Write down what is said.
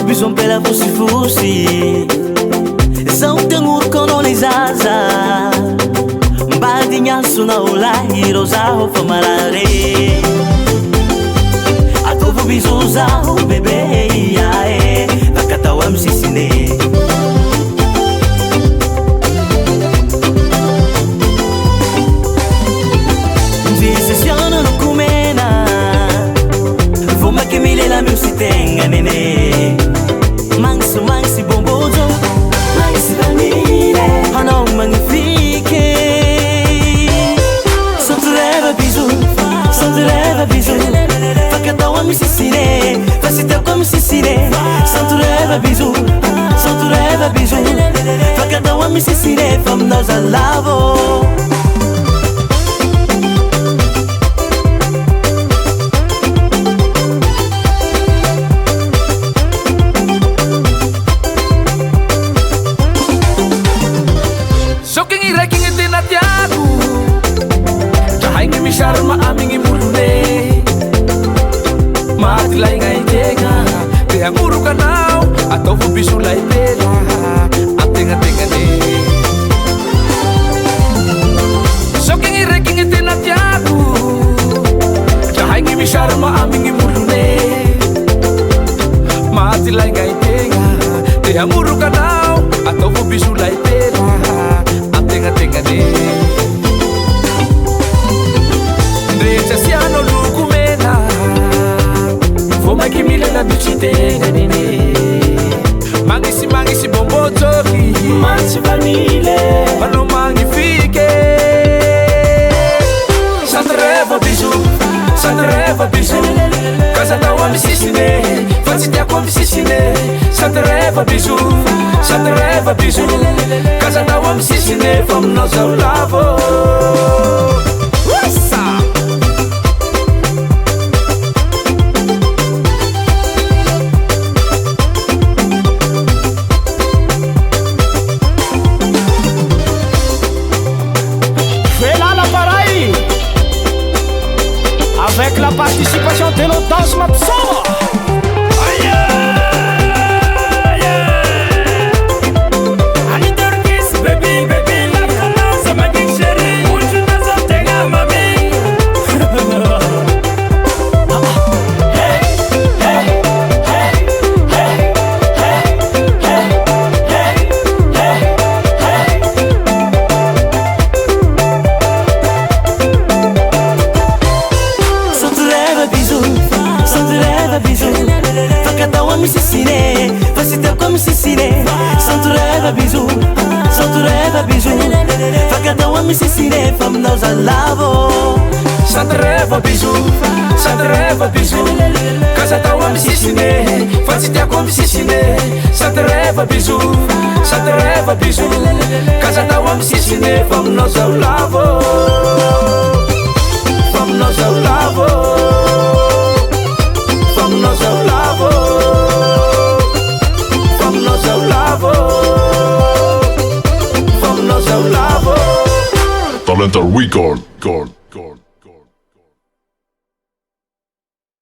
besoin pela fusi-fusi. São temur colonizaza Badinhaço na olai rosa roupa marare. A tovo bizuza o bebê iae Vakatawa msisine. Dizesiona no kumena Vuma que me lela meu se tenha nene. Manso mansi bombozo Mansi vanille Hano magnifique. Santureva bisu Santureva bisu Vakatawa msisine Vasiteu como msisine. Santureva bisu Santureva bisu Vakatawa msisine. Fam nós alavo. Sharma amingi mulune Mati lai ngai tenga Te anguru kanau Atau fubisu lai pela Atenga-tenga ne Sokingi rekingi tena tiaku Jahaingi mi sharma amingi mulune Mati lai ngai tenga Te anguru kanau Atau fubisu lai pela Atenga-tenga ne Siano lukumena Foma que me leva bici tenga nene. Mangisi bombo toki Mansi vanille Mano magnifique. Santureva bisu Santureva bisu Kasatawa msisine Fatsitia kwa msisine. Santureva bisu Santureva bisu Kasatawa msisine. Fom nos ao lavo. Avec la participation de nos danses Mapsoma. Vakatawa msisine Vasiteu como msisine. Santureva bisu Santureva bisu Vakatawa msisine. Fam nós alavo. Santureva bisu Santureva bisu Kasatawa msisine Fatsitia kwa msisine. Santureva bisu Santureva bisu Kasatawa msisine. Fam nós ao lavo. Fam nós ao lavo. Fam nós ao lavo. Fam nós ao lavo. Fam nós ao lavo. Talenta Record.